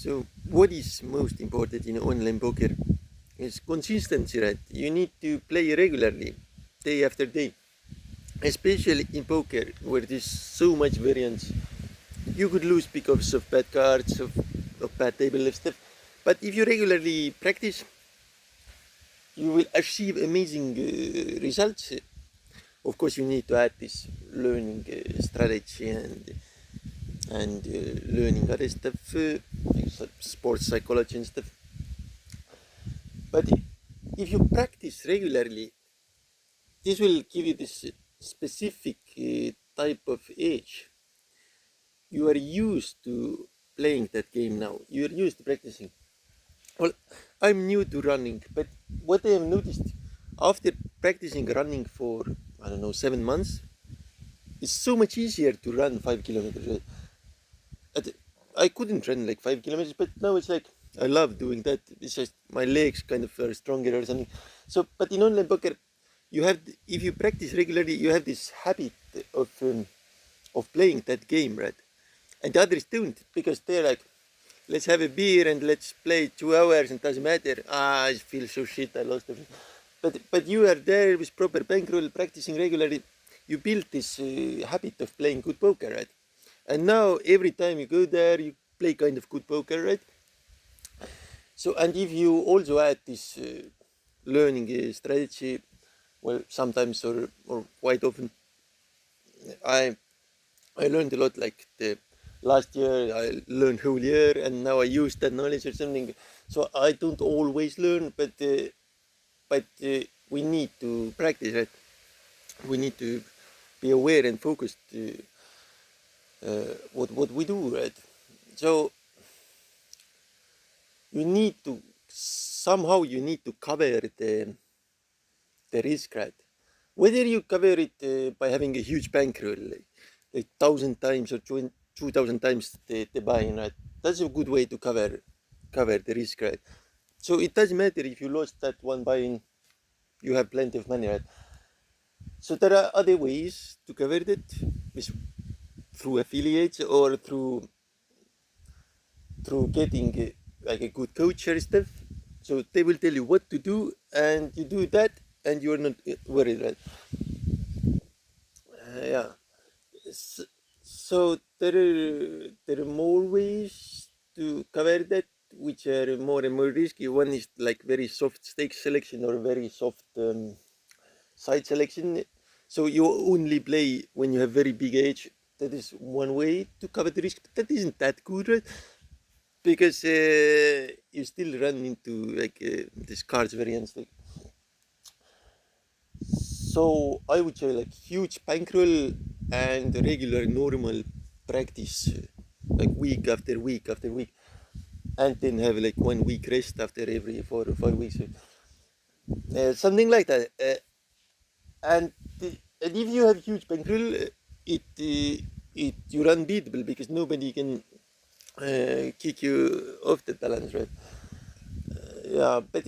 So what is most important in online poker is consistency, right? You need to play regularly, day after day. Especially in poker, where there's so much variance. You could lose because of bad cards, of bad table stuff. But if you regularly practice, you will achieve amazing results. Of course, you need to add this learning strategy and learning other stuff, like sports psychology and stuff. But if you practice regularly, this will give you this specific type of edge. You are used to playing that game now. You are used to practicing. Well, I'm new to running, but what I have noticed after practicing running for, I don't know, 7 months, it's so much easier to run 5 kilometers. I couldn't run like 5 kilometers, but now it's like I love doing that. It's just my legs kind of are stronger or something. So, but in online poker, you have, if you practice regularly, you have this habit of playing that game, right? And the others don't, because they're like, let's have a beer and let's play 2 hours and it doesn't matter. I feel so shit, I lost everything. But you are there with proper bankroll, practicing regularly. You build this habit of playing good poker, right? And now every time you go there, you play kind of good poker, right? So, and if you also add this learning strategy, well, sometimes or quite often, I I learned a lot. Like the last year, I learned whole year, and now I use that knowledge or something. So I don't always learn, but we need to practice, right? We need to be aware and focused what we do, right? So you need to somehow you need to cover the risk, right? Whether you cover it by having a huge bankroll, like 1,000 times or 2,000 times the buy-in, right? That's a good way to cover the risk, right? So it doesn't matter if you lost that one buy-in, you have plenty of money, right? So there are other ways to cover it, through affiliates or through getting like a good coach or stuff. So they will tell you what to do, and you do that, and you are not worried, right? Yeah. S- So there are more ways to cover that, which are more and more risky. One is like very soft stake selection or very soft side selection. So you only play when you have very big age. That is one way to cover the risk. That isn't that good, right? Because you still run into like this cards variance. So I would say like huge bankroll and regular normal practice, like week after week after week, and then have like 1 week rest after every 4 or 5 weeks, something like that. And if you have huge bankroll, it you're unbeatable because nobody can kick you off the balance, right? Yeah, but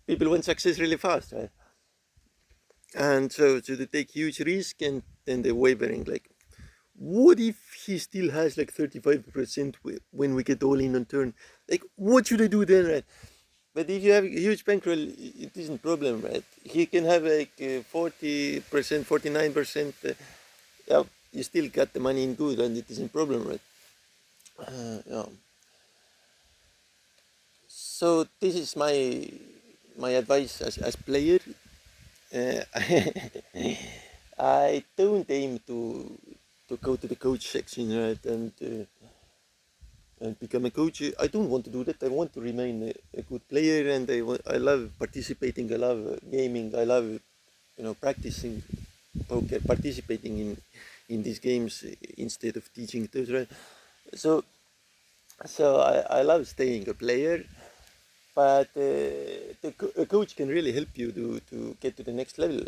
people want success really fast, right? And so they take huge risk and then they're wavering. Like, what if he still has like 35% when we get all in on turn? Like, what should I do then, right? But if you have a huge bankroll, it isn't problem, right? He can have like 40%, 49%. Yeah, you still got the money in good, and it isn't problem, right? Yeah. So this is my advice as player. Uh, I don't aim to go to the coach section, right, and become a coach. I don't want to do that. I want to remain a good player, and I love participating. I love gaming. I love practicing poker, participating in these games instead of teaching those, right? So I love staying a player, but a coach can really help you to get to the next level.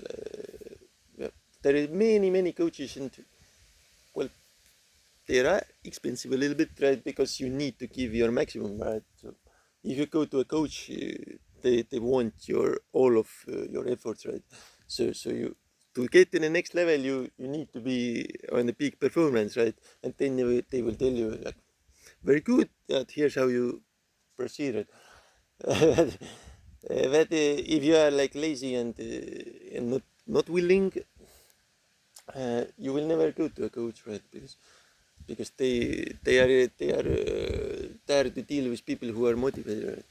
Yeah. There are many coaches, and well, they are expensive a little bit, right? Because you need to give your maximum, right? So if you go to a coach, they want your all of your efforts, right? So you to get to the next level, you need to be on the peak performance, right? And then they will tell you like very good. That here's how you proceed it. But if you are like lazy and not willing, you will never go to a coach, right? Because they are there to deal with people who are motivated. Right?